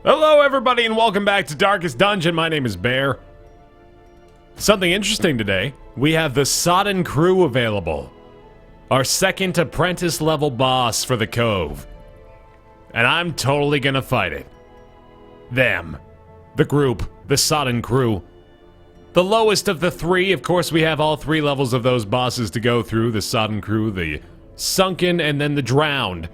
Hello everybody and welcome back to Darkest Dungeon. My name is Baer. Something interesting today. We have the Sodden crew available. Our second apprentice level boss for the Cove. And I'm totally gonna fight it. Them. The group. The Sodden crew. The lowest of the three. Of course we have all three levels of those bosses to go through. The Sodden crew, the Sunken, and then the Drowned.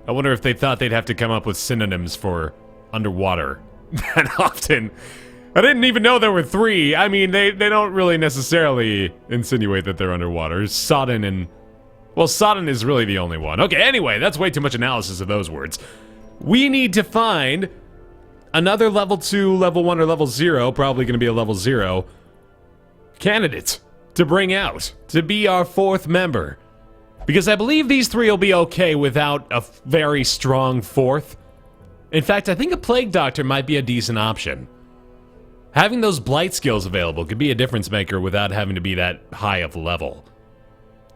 I wonder if they thought they'd have to come up with synonyms for underwater that often. I didn't even know there were three. I mean, they don't really necessarily insinuate that they're underwater. Sodden and... well, Sodden is really the only one. Okay, anyway, that's way too much analysis of those words. We need to find another level 2, level 1, or level 0, probably going to be a level 0, candidate to bring out, to be our fourth member. Because I believe these three will be okay without a very strong fourth. In fact, I think a Plague Doctor might be a decent option. Having those Blight skills available could be a difference maker without having to be that high of level.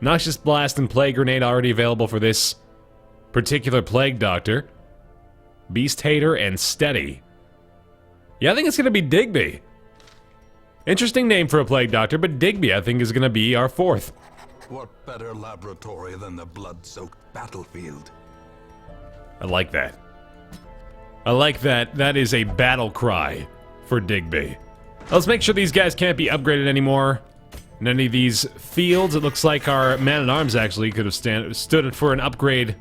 Noxious Blast and Plague Grenade already available for this particular Plague Doctor. Beast Hater and Steady. Yeah, I think it's going to be Digby. Interesting name for a Plague Doctor, but Digby I think is going to be our fourth. What better laboratory than the blood-soaked battlefield? I like that. I like that. That is a battle cry for Digby. Let's make sure these guys can't be upgraded anymore. In any of these fields, it looks like our man-at-arms actually could have stood for an upgrade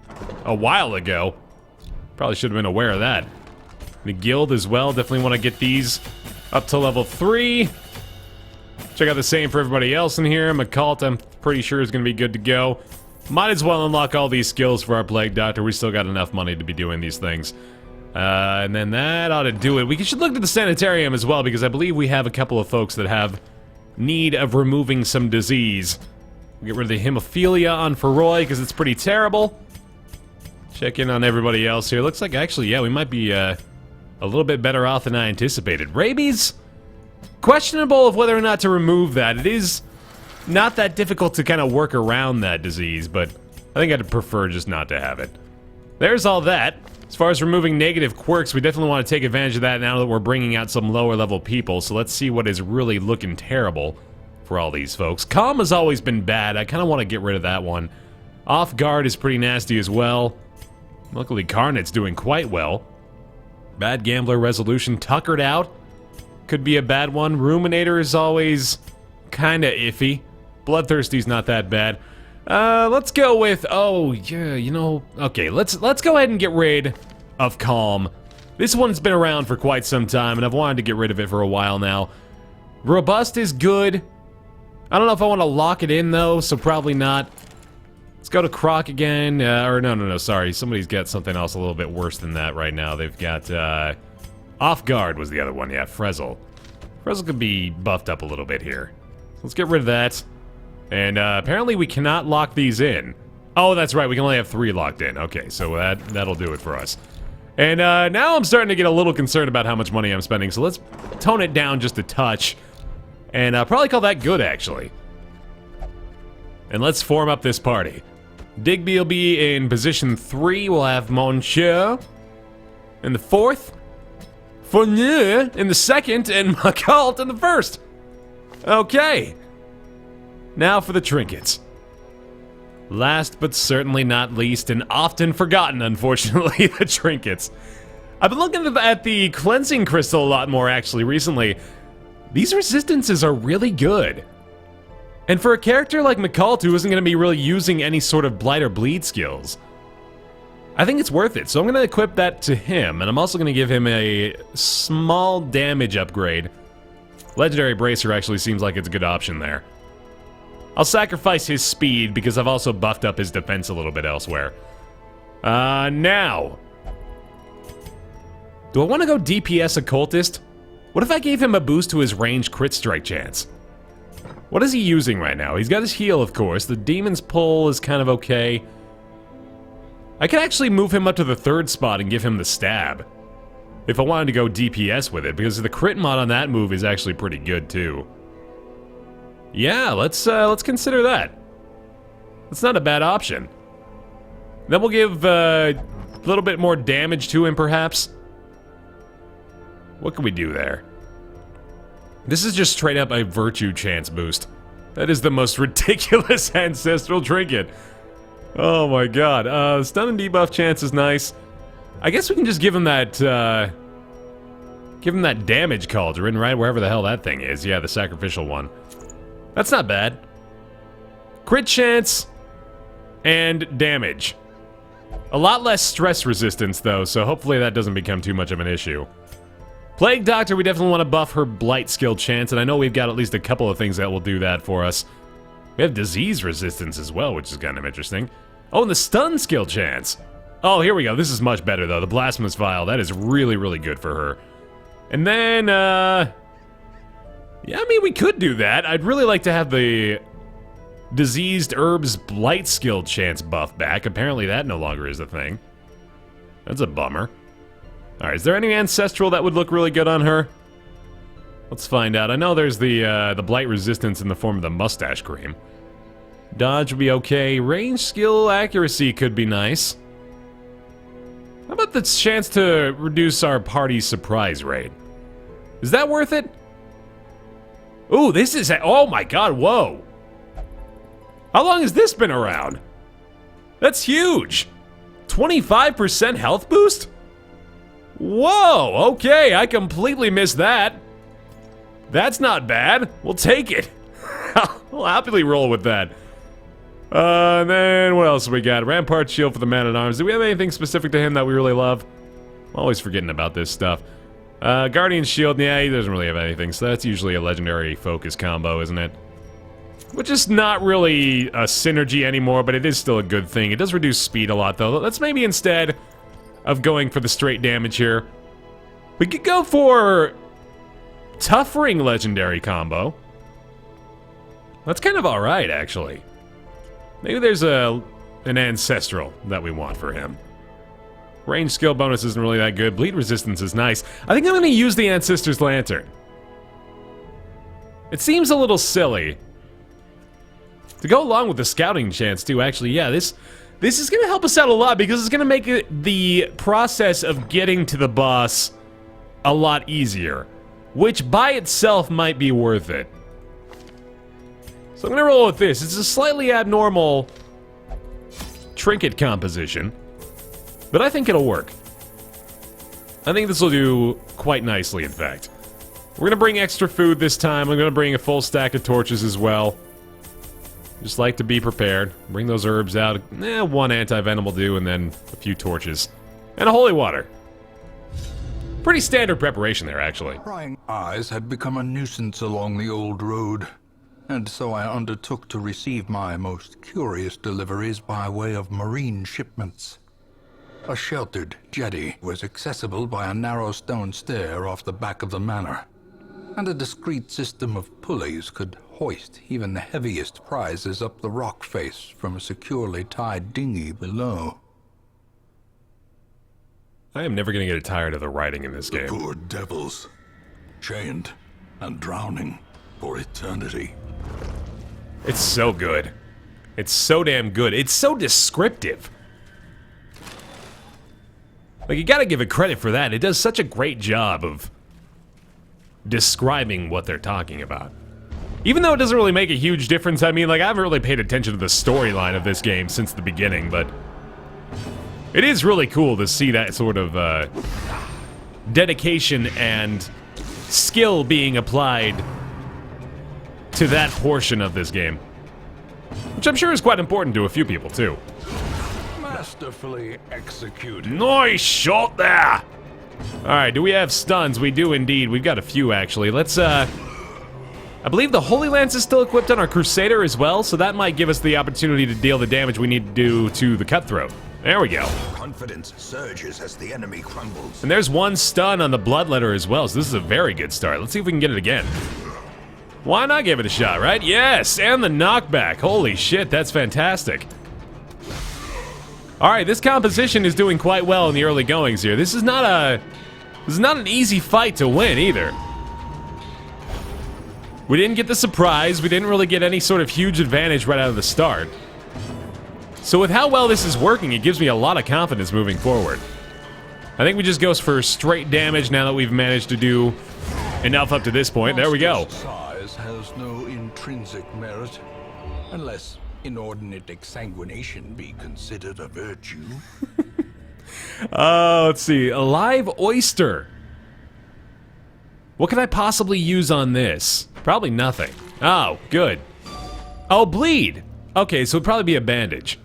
a while ago. Probably should have been aware of that. The guild as well. Definitely want to get these up to level 3. Check out the same for everybody else in here. McCult, I'm pretty sure is going to be good to go. Might as well unlock all these skills for our Plague Doctor. We still got enough money to be doing these things. And then that ought to do it. We should look at the sanitarium as well, because I believe we have a couple of folks that have need of removing some disease. We'll get rid of the hemophilia on Feroy, because it's pretty terrible. Check in on everybody else here. Looks like, actually, yeah, we might be a little bit better off than I anticipated. Rabies? Questionable of whether or not to remove that. It is not that difficult to kind of work around that disease, but I think I'd prefer just not to have it. There's all that. As far as removing negative quirks, we definitely want to take advantage of that now that we're bringing out some lower level people, so let's see what is really looking terrible for all these folks. Calm has always been bad. I kind of want to get rid of that one. Off guard is pretty nasty as well. Luckily, Carnet's doing quite well. Bad Gambler Resolution tuckered out. Could be a bad one. Ruminator is always kind of iffy. Bloodthirsty's not that bad. Let's go with, oh, yeah, you know, okay, let's go ahead and get rid of Calm. This one's been around for quite some time, and I've wanted to get rid of it for a while now. Robust is good. I don't know if I want to lock it in, though, so probably not. Let's go to Croc again, or no, sorry, somebody's got something else a little bit worse than that right now. They've got, Off Guard was the other one, yeah, Frizzle. Frizzle could be buffed up a little bit here. Let's get rid of that. And apparently we cannot lock these in. Oh, that's right, we can only have 3 locked in. Okay, so that'll do it for us. And now I'm starting to get a little concerned about how much money I'm spending, so let's tone it down just a touch. And probably call that good, actually. And let's form up this party. Digby will be in position 3. We'll have Monsieur in the 4th. Fournier in the 2nd, and McCult in the 1st. Okay. Now for the trinkets. Last but certainly not least, and often forgotten, unfortunately, the trinkets. I've been looking at the cleansing crystal a lot more, actually, recently. These resistances are really good. And for a character like McCult, who isn't going to be really using any sort of blight or bleed skills, I think it's worth it. So I'm going to equip that to him, and I'm also going to give him a small damage upgrade. Legendary Bracer actually seems like it's a good option there. I'll sacrifice his speed because I've also buffed up his defense a little bit elsewhere. Now. Do I want to go DPS Occultist? What if I gave him a boost to his range crit strike chance? What is he using right now? He's got his heal, of course. The Demon's Pull is kind of okay. I could actually move him up to the 3rd spot and give him the Stab. If I wanted to go DPS with it, because the crit mod on that move is actually pretty good, too. Yeah, let's consider that. That's not a bad option. Then we'll give a little bit more damage to him, perhaps. What can we do there? This is just straight up a virtue chance boost. That is the most ridiculous ancestral trinket. Oh my god. Stun and debuff chance is nice. I guess we can just give him that, damage cauldron, right? Wherever the hell that thing is. Yeah, the sacrificial one. That's not bad. Crit chance and damage. A lot less stress resistance, though, so hopefully that doesn't become too much of an issue. Plague Doctor, we definitely want to buff her blight skill chance, and I know we've got at least a couple of things that will do that for us. We have disease resistance as well, which is kind of interesting. Oh, and the stun skill chance. Oh, here we go. This is much better, though. The Blasphemous Vial, that is really, really good for her. And then, yeah, I mean, we could do that. I'd really like to have the Diseased Herbs Blight skill chance buff back. Apparently that no longer is a thing. That's a bummer. Alright, is there any Ancestral that would look really good on her? Let's find out. I know there's the Blight resistance in the form of the Mustache Cream. Dodge would be okay. Range skill accuracy could be nice. How about the chance to reduce our party's surprise rate? Is that worth it? Ooh, this is... Oh my god, whoa! How long has this been around? That's huge! 25% health boost? Whoa, okay, I completely missed that. That's not bad. We'll take it. We'll happily roll with that. And then, what else we got? Rampart Shield for the Man-at-Arms. Do we have anything specific to him that we really love? I'm always forgetting about this stuff. Guardian Shield, yeah, he doesn't really have anything, so that's usually a legendary focus combo, isn't it? Which is not really a synergy anymore, but it is still a good thing. It does reduce speed a lot, though. Let's maybe instead of going for the straight damage here, we could go for Tough Ring legendary combo. That's kind of alright, actually. Maybe there's an Ancestral that we want for him. Range skill bonus isn't really that good. Bleed resistance is nice. I think I'm going to use the Ancestor's Lantern. It seems a little silly. To go along with the scouting chance, too, actually, yeah, this is going to help us out a lot because it's going to make the process of getting to the boss a lot easier, which by itself might be worth it. So I'm going to roll with this. It's a slightly abnormal trinket composition, but I think it'll work. I think this will do quite nicely, in fact. We're going to bring extra food this time. I'm going to bring a full stack of torches as well. Just like to be prepared. Bring those herbs out. One anti-venom will do, and then a few torches. And a holy water. Pretty standard preparation there, actually. Prying eyes had become a nuisance along the old road, and so I undertook to receive my most curious deliveries by way of marine shipments. A sheltered jetty was accessible by a narrow stone stair off the back of the manor, and a discreet system of pulleys could hoist even the heaviest prizes up the rock face from a securely tied dinghy below. I am never going to get tired of the writing in this game. Poor devils, chained and drowning for eternity. It's so good. It's so damn good. It's so descriptive. Like, you gotta give it credit for that. It does such a great job of describing what they're talking about. Even though it doesn't really make a huge difference, I mean, like, I haven't really paid attention to the storyline of this game since the beginning, but it is really cool to see that sort of dedication and skill being applied to that portion of this game. Which I'm sure is quite important to a few people, too. Masterfully executed. Nice shot there! Alright, do we have stuns? We do indeed. We've got a few, actually. Let's, I believe the Holy Lance is still equipped on our Crusader as well, so that might give us the opportunity to deal the damage we need to do to the Cutthroat. There we go. Confidence surges as the enemy crumbles. And there's one stun on the Bloodletter as well, so this is a very good start. Let's see if we can get it again. Why not give it a shot, right? Yes, and the knockback. Holy shit, that's fantastic. Alright, this composition is doing quite well in the early goings here. This is not an easy fight to win either. We didn't get the surprise, we didn't really get any sort of huge advantage right out of the start. So with how well this is working, it gives me a lot of confidence moving forward. I think we just go for straight damage now that we've managed to do enough up to this point. There we go. Size has no intrinsic merit, unless inordinate exsanguination be considered a virtue. Let's see. A live oyster. What could I possibly use on this? Probably nothing. Oh, good. Oh, bleed. Okay, so it'd probably be a bandage.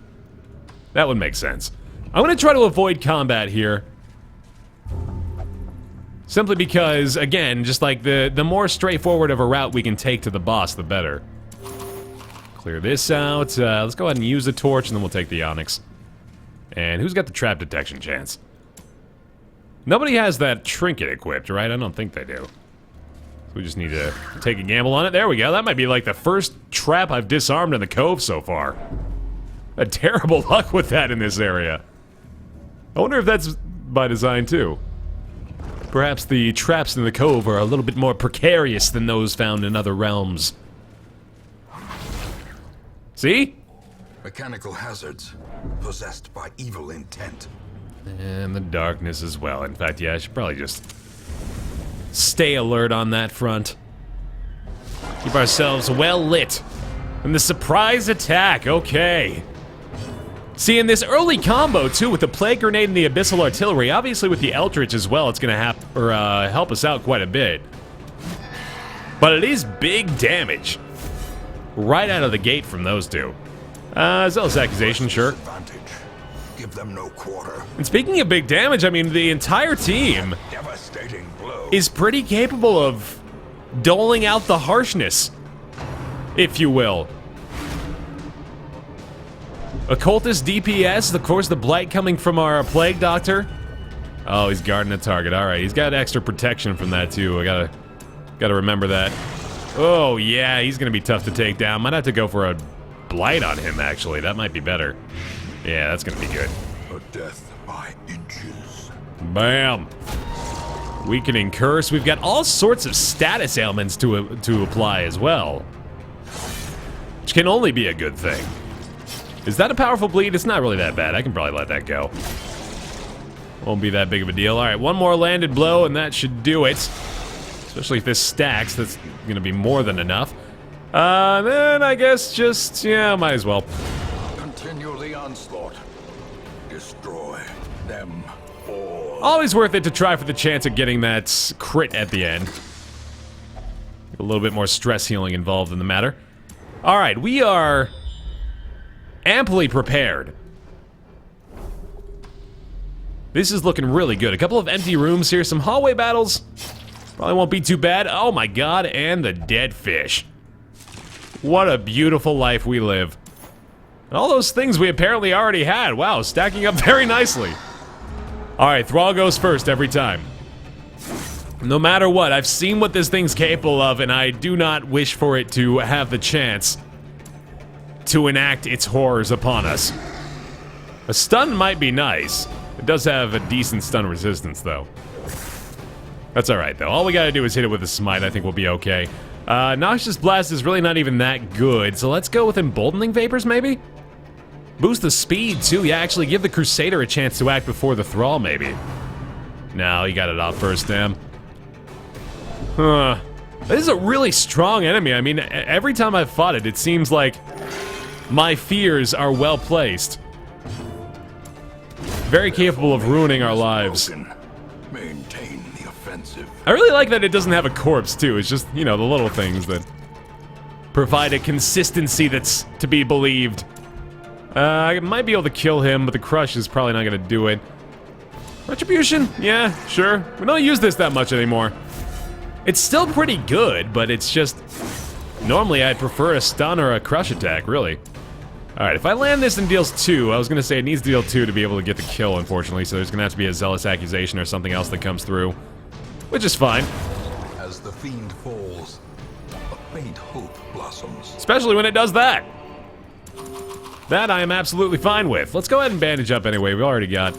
That would make sense. I'm gonna try to avoid combat here. Simply because, again, just like the more straightforward of a route we can take to the boss, the better. Clear this out. Let's go ahead and use the torch, and then we'll take the onyx. And who's got the trap detection chance? Nobody has that trinket equipped, right? I don't think they do. So we just need to take a gamble on it. There we go. That might be like the first trap I've disarmed in the cove so far. Had terrible luck with that in this area. I wonder if that's by design, too. Perhaps the traps in the cove are a little bit more precarious than those found in other realms. See? Mechanical hazards possessed by evil intent. And the darkness as well. In fact, yeah, I should probably just stay alert on that front. Keep ourselves well lit. And the surprise attack, okay. See, in this early combo, too, with the Plague Grenade and the Abyssal Artillery, obviously with the Eldritch as well, it's going to help us out quite a bit. But it is big damage. Right out of the gate from those two. Zealous Accusation, sure. Give them no quarter. And speaking of big damage, I mean, the entire team Devastating blow. is pretty capable of doling out the harshness, if you will. Occultist DPS, of course, the blight coming from our Plague Doctor. Oh, he's guarding a target. All right, he's got extra protection from that too. I gotta remember that. Oh yeah, he's gonna be tough to take down. Might have to go for a blight on him. Actually, that might be better. Yeah, that's gonna be good. A death by inches. Bam. Weakening curse. We've got all sorts of status ailments to apply as well, which can only be a good thing. Is that a powerful bleed? It's not really that bad. I can probably let that go. Won't be that big of a deal. All right, one more landed blow, and that should do it. Especially if this stacks, that's going to be more than enough. Then I guess just, yeah, might as well. Continue the onslaught. Destroy them all. Always worth it to try for the chance of getting that crit at the end. A little bit more stress healing involved in the matter. All right, we are amply prepared. This is looking really good. A couple of empty rooms here, some hallway battles. Probably won't be too bad. Oh my god, and the dead fish. What a beautiful life we live. And all those things we apparently already had. Wow, stacking up very nicely. Alright, Thrall goes first every time. No matter what, I've seen what this thing's capable of, and I do not wish for it to have the chance to enact its horrors upon us. A stun might be nice. It does have a decent stun resistance, though. That's alright, though. All we gotta do is hit it with a smite. I think we'll be okay. Noxious Blast is really not even that good, so let's go with Emboldening Vapors, maybe? Boost the speed, too. Yeah, actually give the Crusader a chance to act before the Thrall, maybe. No, he got it off first, damn. Huh. This is a really strong enemy. I mean, every time I've fought it, it seems like my fears are well placed. Very capable of ruining our lives. Maintain the offensive. I really like that it doesn't have a corpse, too. It's just, you know, the little things that provide a consistency that's to be believed. I might be able to kill him, but the crush is probably not gonna do it. Retribution? Yeah, sure. We don't use this that much anymore. It's still pretty good, but it's just... Normally, I'd prefer a stun or a crush attack, really. Alright, if I land this and deals 2, I was gonna say it needs to deal 2 to be able to get the kill, unfortunately, so there's gonna have to be a Zealous Accusation or something else that comes through. Which is fine. As the fiend falls, a faint hope blossoms. Especially when it does that. That I am absolutely fine with. Let's go ahead and bandage up anyway. We've already got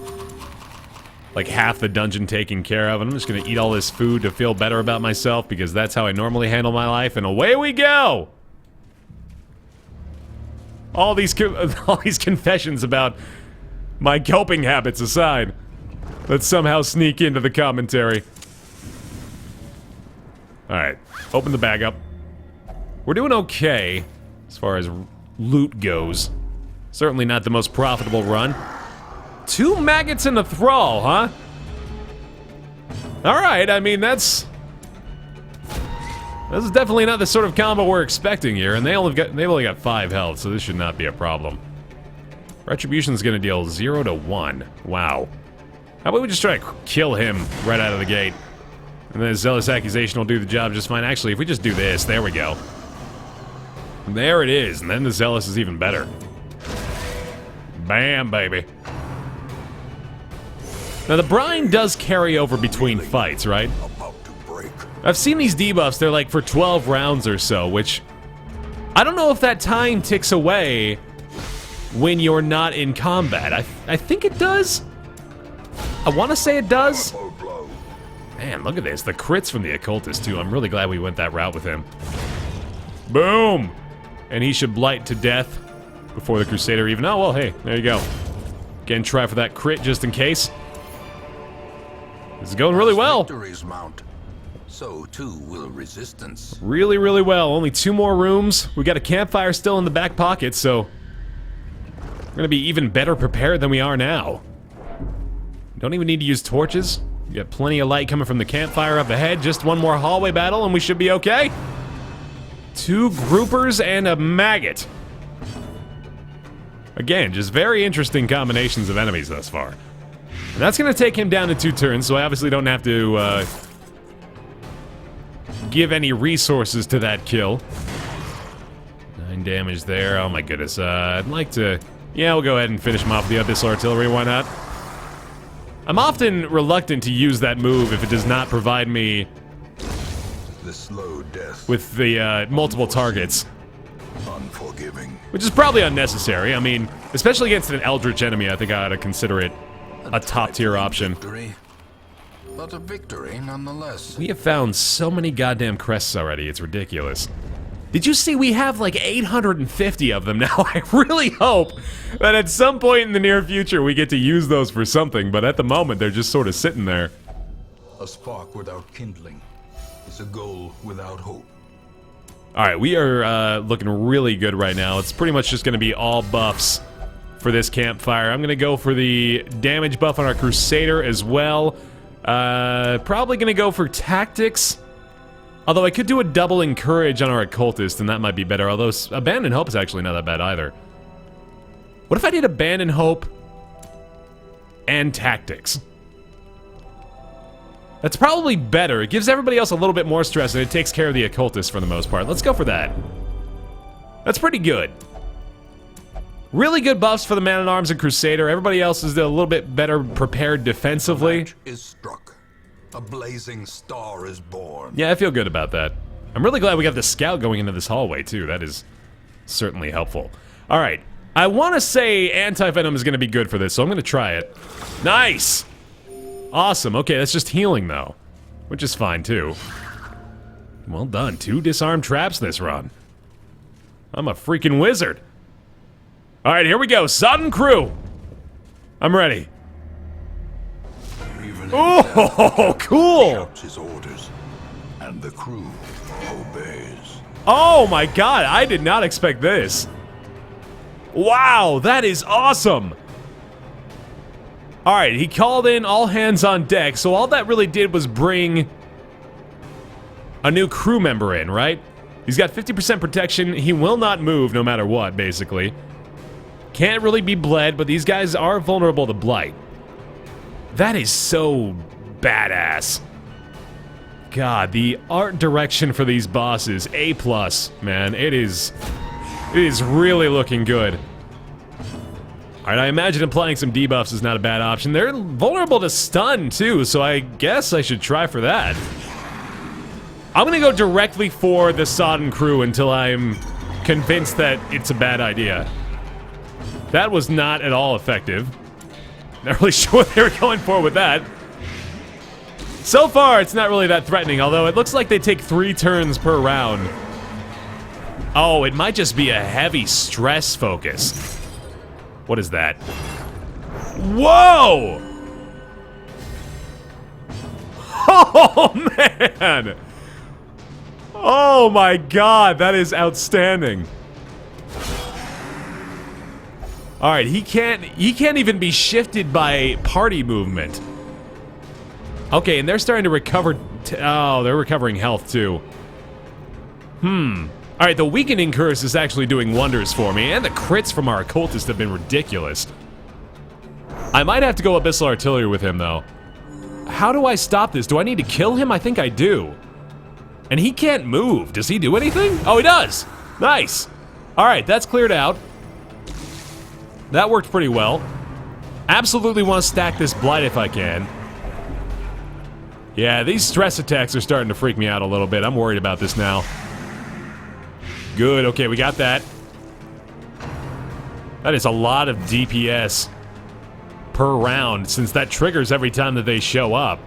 like half the dungeon taken care of. And I'm just gonna eat all this food to feel better about myself because that's how I normally handle my life. And away we go! All these confessions about my coping habits aside. Let's somehow sneak into the commentary. Alright, open the bag up. We're doing okay as far as loot goes. Certainly not the most profitable run. 2 maggots in a thrall, huh? Alright, I mean, this is definitely not the sort of combo we're expecting here, and they've only got 5 health, so this should not be a problem. Retribution's gonna deal 0 to 1. Wow. How about we just try to kill him right out of the gate? And then Zealous Accusation will do the job just fine. Actually, if we just do this, there we go. There it is, and then the Zealous is even better. Bam, baby. Now, the brine does carry over between fights, right? I've seen these debuffs, they're like for 12 rounds or so, which... I don't know if that time ticks away when you're not in combat. I think it does. I want to say it does. Man, look at this. The crits from the Occultist, too. I'm really glad we went that route with him. Boom! And he should blight to death before the Crusader even... Oh, well, hey, there you go. Again, try for that crit just in case. This is going really well. Victories mount, so too will resistance. Really, really well. Only 2 more rooms. We got a campfire still in the back pocket, so... we're gonna be even better prepared than we are now. Don't even need to use torches. We got plenty of light coming from the campfire up ahead. Just 1 more hallway battle and we should be okay. 2 groupers and a maggot. Again, just very interesting combinations of enemies thus far. And that's gonna take him down in 2 turns, so I obviously don't have to give any resources to that kill. 9 damage there. Oh my goodness. I'd like to... yeah, we'll go ahead and finish him off with the Abyssal Artillery, why not? I'm often reluctant to use that move if it does not provide me the slow death with the multiple targets. Unforgiving. Which is probably unnecessary. I mean, especially against an Eldritch enemy, I think I ought to consider it a top-tier option. Victory, but a victory nonetheless. We have found so many goddamn crests already, it's ridiculous. Did you see we have like 850 of them now? I really hope that at some point in the near future we get to use those for something, but at the moment they're just sort of sitting there. A spark without kindling is a goal without hope. Alright, we are looking really good right now. It's pretty much just going to be all buffs for this campfire. I'm going to go for the damage buff on our Crusader as well. Probably going to go for tactics. Although I could do a double encourage on our Occultist, and that might be better. Although Abandon Hope is actually not that bad either. What if I did Abandon Hope and tactics? That's probably better. It gives everybody else a little bit more stress, and it takes care of the Occultist for the most part. Let's go for that. That's pretty good. Really good buffs for the Man-at-Arms and Crusader. Everybody else is a little bit better prepared defensively. The match is struck. A blazing star is born. Yeah, I feel good about that. I'm really glad we got the scout going into this hallway, too. That is certainly helpful. Alright. I want to say Anti-Venom is going to be good for this, so I'm going to try it. Nice! Awesome. Okay, that's just healing, though. Which is fine, too. Well done. 2 disarmed traps this run. I'm a freaking wizard. Alright, here we go. Sodden crew! I'm ready. Oh, cool! Shouts his orders, and the crew obeys. Oh my god, I did not expect this. Wow, that is awesome! Alright, he called in all hands on deck, so all that really did was bring a new crew member in, right? He's got 50% protection, he will not move no matter what, basically. Can't really be bled, but these guys are vulnerable to blight. That is so badass. God, the art direction for these bosses, A+, man. It is really looking good. Alright, I imagine applying some debuffs is not a bad option. They're vulnerable to stun, too, so I guess I should try for that. I'm gonna go directly for the Sodden crew until I'm convinced that it's a bad idea. That was not at all effective. Not really sure what they were going for with that. So far, it's not really that threatening, although it looks like they take 3 turns per round. Oh, it might just be a heavy stress focus. What is that? Whoa! Oh, man! Oh my god, that is outstanding. Alright, he can't even be shifted by party movement. Okay, and they're starting to recover. Oh, they're recovering health too. Alright, the weakening curse is actually doing wonders for me, and the crits from our occultist have been ridiculous. I might have to go Abyssal Artillery with him, though. How do I stop this? Do I need to kill him? I think I do. And he can't move. Does he do anything? Oh, he does! Nice! Alright, that's cleared out. That worked pretty well. Absolutely want to stack this Blight if I can. Yeah, these stress attacks are starting to freak me out a little bit. I'm worried about this now. Good, okay, we got that. That is a lot of DPS per round, since that triggers every time that they show up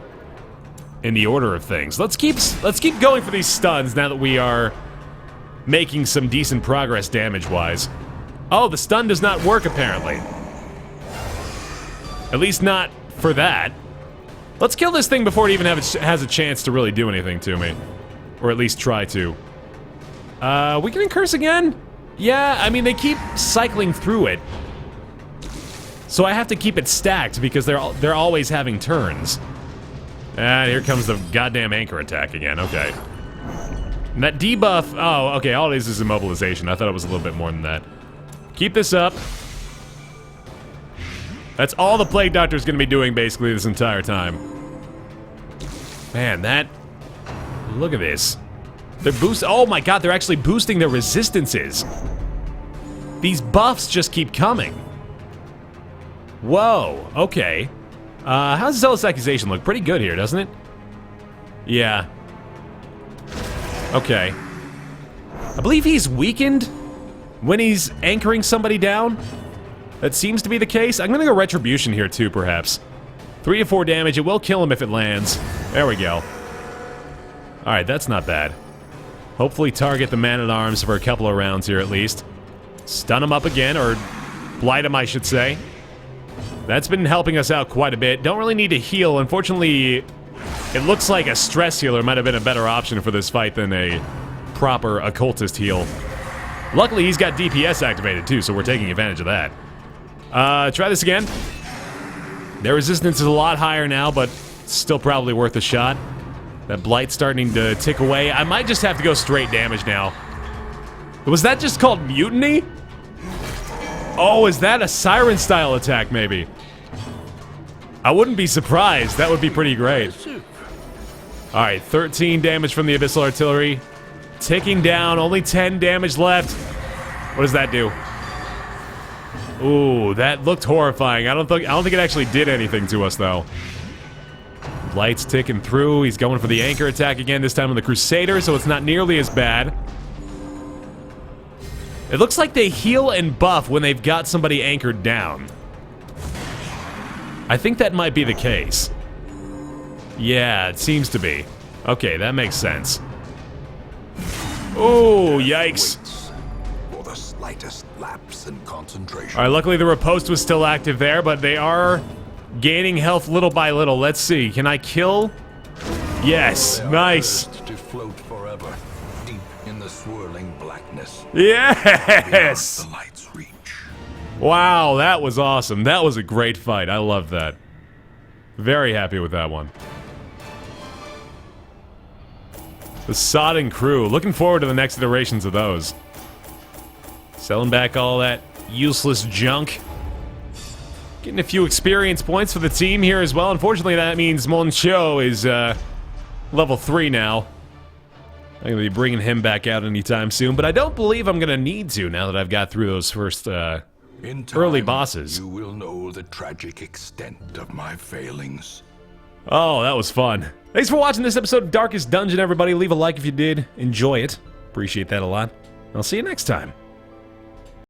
in the order of things. Let's keep going for these stuns now that we are making some decent progress damage-wise. Oh, the stun does not work, apparently. At least not for that. Let's kill this thing before it even has a chance to really do anything to me. Or at least try to. Weakening curse again? Yeah, I mean, they keep cycling through it. So I have to keep it stacked because they're always having turns. And here comes the goddamn anchor attack again, okay. And that debuff, oh, okay, all it is immobilization. I thought it was a little bit more than that. Keep this up. That's all the Plague Doctor's gonna be doing basically this entire time. Man, look at this. They're oh my god, they're actually boosting their resistances. These buffs just keep coming. Whoa, okay. How's Zealous Accusation look? Pretty good here, doesn't it? Yeah. Okay. I believe he's weakened when he's anchoring somebody down. That seems to be the case. I'm gonna go Retribution here too, perhaps. 3 to 4 damage. It will kill him if it lands. There we go. Alright, that's not bad. Hopefully target the Man-at-Arms for a couple of rounds here at least. Stun him up again, or blight him, I should say. That's been helping us out quite a bit. Don't really need to heal. Unfortunately, it looks like a stress healer might have been a better option for this fight than a proper occultist heal. Luckily, he's got DPS activated too, so we're taking advantage of that. Try this again. Their resistance is a lot higher now, but still probably worth a shot. That Blight's starting to tick away. I might just have to go straight damage now. Was that just called Mutiny? Oh, is that a Siren-style attack, maybe? I wouldn't be surprised. That would be pretty great. Alright, 13 damage from the Abyssal Artillery. Ticking down, only 10 damage left. What does that do? Ooh, that looked horrifying. I don't think it actually did anything to us, though. Light's ticking through. He's going for the anchor attack again, this time on the Crusader, so it's not nearly as bad. It looks like they heal and buff when they've got somebody anchored down. I think that might be the case. Yeah, it seems to be. Okay, that makes sense. Oh, yikes. For the slightest lapse in concentration. Alright, luckily the riposte was still active there, but they are gaining health little by little. Let's see. Can I kill? Yes. Nice. To float forever, deep in the swirling blackness. Yes! The light's reach. Wow, that was awesome. That was a great fight. I love that. Very happy with that one. The Sodden crew. Looking forward to the next iterations of those. Selling back all that useless junk. Getting a few experience points for the team here as well. Unfortunately, that means Moncho is level 3 now. I'm going to be bringing him back out anytime soon, but I don't believe I'm going to need to now that I've got through those first In time, early bosses. You will know the tragic extent of my failings. Oh, that was fun. Thanks for watching this episode of Darkest Dungeon, everybody. Leave a like if you did. Enjoy it. Appreciate that a lot. I'll see you next time.